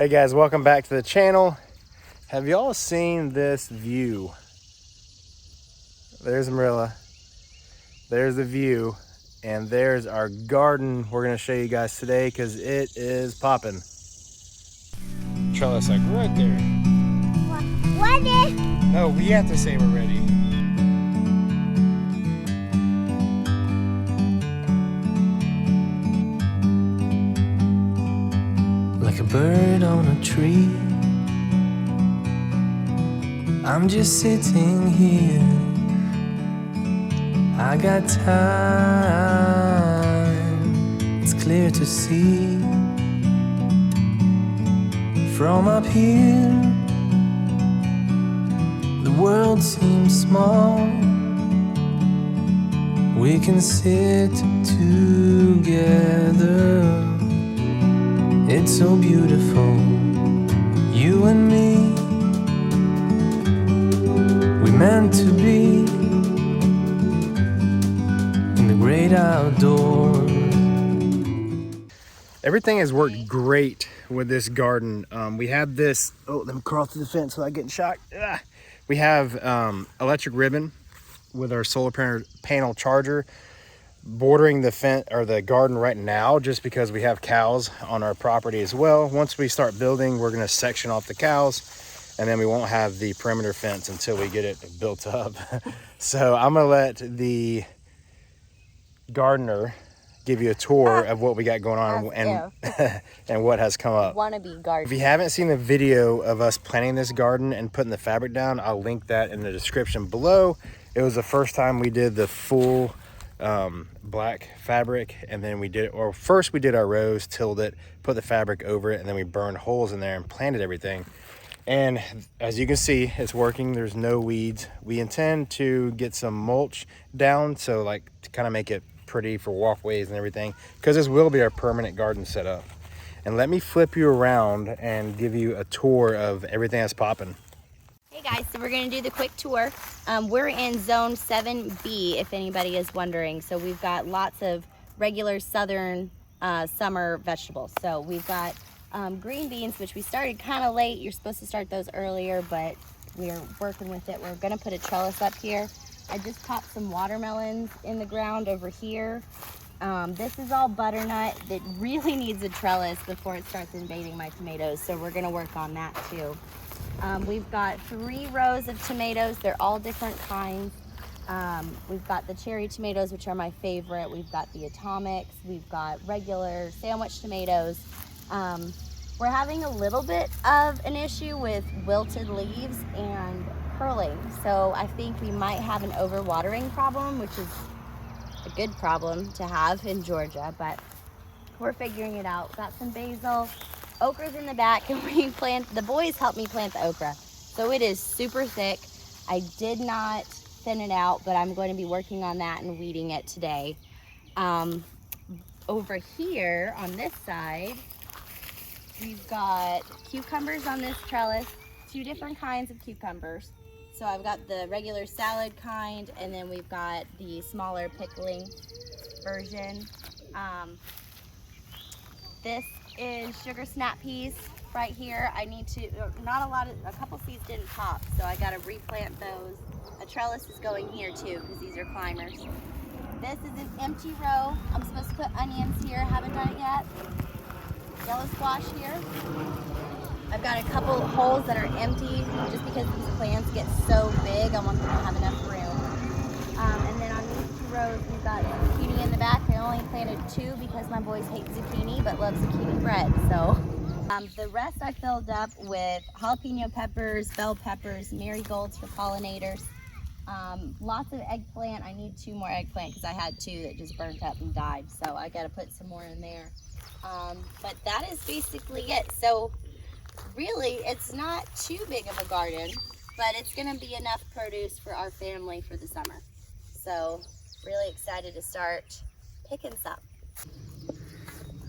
Hey guys, welcome back to the channel. Have y'all seen this view? There's Marilla, there's the view, and there's our garden we're gonna show you guys today because it is popping. Trellis, like right there. What is? No, we have to say we're ready. Like a bird on a tree, I'm just sitting here. I got time, it's clear to see. From up here, the world seems small. We can sit together. It's so beautiful, you and me. We meant to be in the great outdoors. Everything has worked great with this garden. We have this, oh, let me crawl through the fence without getting shocked. We have electric ribbon with our solar panel charger bordering the fence or the garden right now, just because we have cows on our property as well. Once we start building, we're going to section off the cows, and then we won't have the perimeter fence until we get it built up. So I'm going to let the gardener give you a tour of what we got going on and and what has come up. Wannabe garden. If you haven't seen the video of us planting this garden and putting the fabric down, I'll link that in the description below. It was the first time we did the full black fabric, and then first we did our rows, tilled it, put the fabric over it, and then we burned holes in there and planted everything. And as you can see, it's working. There's no weeds. We intend to get some mulch down, so like to kind of make it pretty for walkways and everything, because this will be our permanent garden setup. And let me flip you around and give you a tour of everything that's popping. Hey guys, so we're gonna do the quick tour. We're in zone 7B, if anybody is wondering. So we've got lots of regular southern summer vegetables. So we've got green beans, which we started kind of late. You're supposed to start those earlier, but we're working with it. We're gonna put a trellis up here. I just popped some watermelons in the ground over here. This is all butternut that really needs a trellis before it starts invading my tomatoes. So we're gonna work on that too. We've got 3 rows of tomatoes. They're all different kinds. We've got the cherry tomatoes, which are my favorite. We've got the atomics. We've got regular sandwich tomatoes. We're having a little bit of an issue with wilted leaves and curling. So I think we might have an overwatering problem, which is a good problem to have in Georgia, but we're figuring it out. Got some basil. Okra's in the back, and the boys helped me plant the okra. So it is super thick. I did not thin it out, but I'm going to be working on that and weeding it today. Over here on this side, we've got cucumbers on this trellis, 2 different kinds of cucumbers. So I've got the regular salad kind, and then we've got the smaller pickling version. This is sugar snap peas right here. I need to, a couple seeds didn't pop, so I gotta replant those. A trellis is going here too, because these are climbers. This is an empty row. I'm supposed to put onions here, haven't done it yet. Yellow squash here. I've got a couple holes that are empty, just because these plants get so big, I want them to have enough room. And then on these 2 rows, we've got zucchini in the back. I only planted 2 because my boys hate zucchini, but love zucchini bread, so. The rest I filled up with jalapeno peppers, bell peppers, marigolds for pollinators. Lots of eggplant. I need 2 more eggplant because I had 2 that just burnt up and died, so I gotta put some more in there. But that is basically it. So really, it's not too big of a garden, but it's gonna be enough produce for our family for the summer. So really excited to start picking some.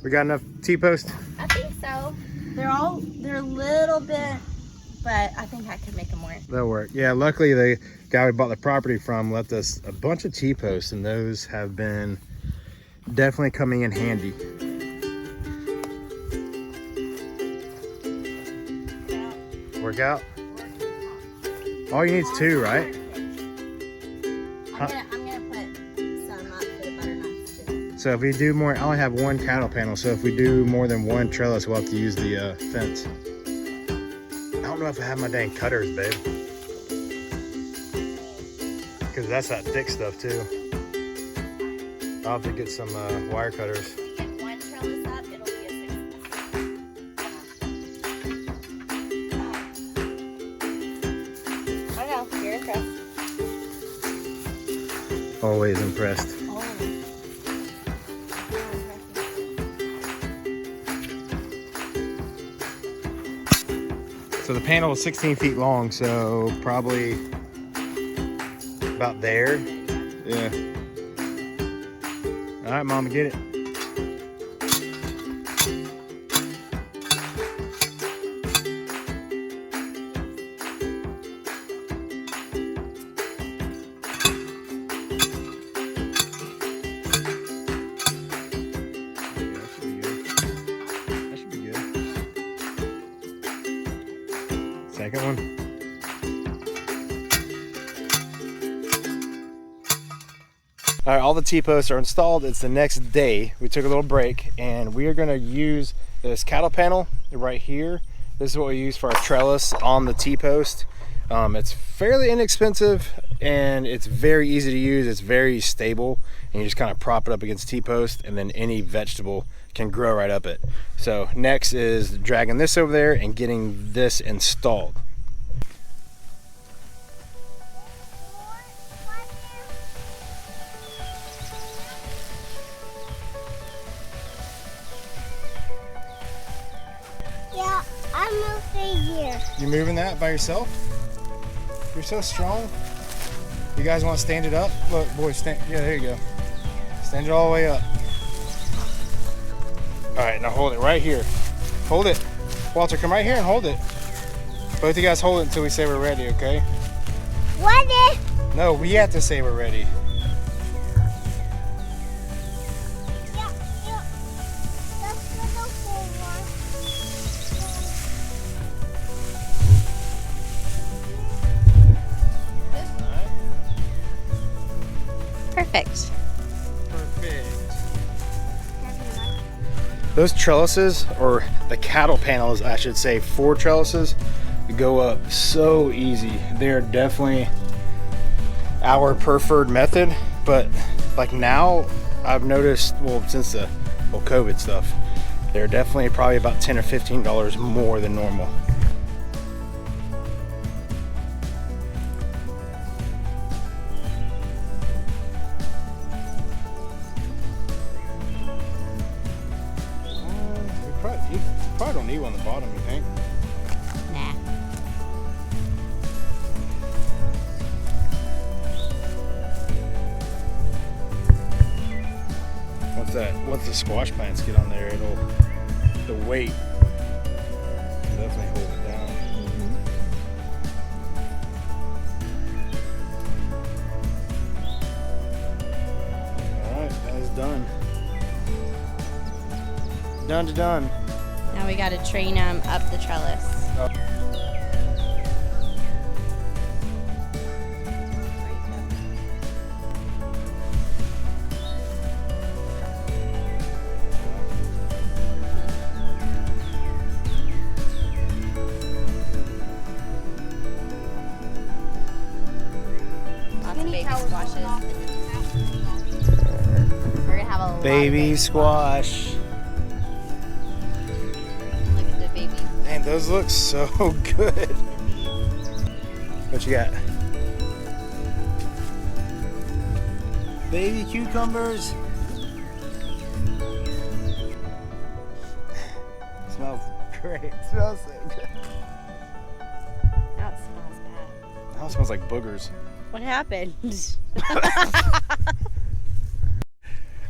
We got enough T-posts? I think so. They're a little bit, but I think I could make them more. That'll work. Yeah, luckily the guy we bought the property from left us a bunch of T-posts, and those have been definitely coming in handy. Work out? All you need is 2, right? I'm gonna put some up for the butternuts too. So if we do more, I only have 1 cattle panel, so if we do more than 1 trellis, we'll have to use the fence. I don't know if I have my dang cutters, babe. Because that's that thick stuff too. I'll have to get some wire cutters. Get 1 trellis up, it'll be a success. I know, you're impressed. Always impressed. So the panel is 16 feet long, so probably about there. Yeah. All right, Mama, get it. Second one. All right, all the T-posts are installed. It's the next day. We took a little break and we are gonna use this cattle panel right here. This is what we use for our trellis on the T-post. It's fairly inexpensive and it's very easy to use. It's very stable and you just kind of prop it up against T-post and then any vegetable can grow right up it. So next is dragging this over there and getting this installed. Yeah, I'm moving here. You moving that by yourself? You're so strong. You guys want to stand it up? Look, boys, stand. Yeah, there you go. Stand it all the way up. All right, now hold it right here. Hold it. Walter, come right here and hold it. Both of you guys hold it until we say we're ready, okay? What is? No, we have to say we're ready. Yeah, yeah. That's the whole one. Perfect. Perfect. Those trellises, or the cattle panels, I should say, 4 trellises, go up so easy. They're definitely our preferred method, but like now I've noticed, well, since the whole COVID stuff, they're definitely probably about $10 or $15 more than normal. You probably don't need one on the bottom, you think? Nah. Once the squash plants get on there, the weight will definitely hold it down. All right, that is done. Done to done. Now we gotta train them up the trellis. Lots of baby squashes. We're gonna have a lot of Baby squash. Look at the baby. Man, those look so good. What you got? Baby cucumbers. Smells great. Smells so good. Now it smells bad. Now it smells like boogers. What happened?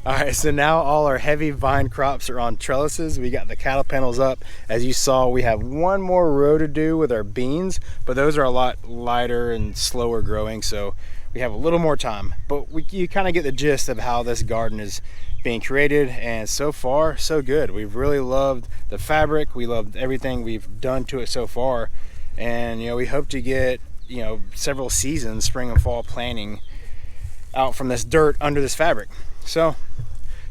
All right, so now all our heavy vine crops are on trellises. We got the cattle panels up. As you saw, we have one more row to do with our beans, but those are a lot lighter and slower growing, so we have a little more time. But you kind of get the gist of how this garden is being created, and so far, so good. We've really loved the fabric. We loved everything we've done to it so far. And, you know, we hope to get, you know, several seasons, spring and fall planting out from this dirt under this fabric. So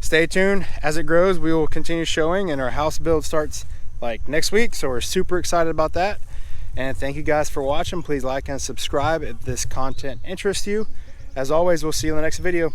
stay tuned. As it grows, we will continue showing, and our house build starts like next week. So we're super excited about that. And thank you guys for watching. Please like and subscribe if this content interests you. As always, we'll see you in the next video.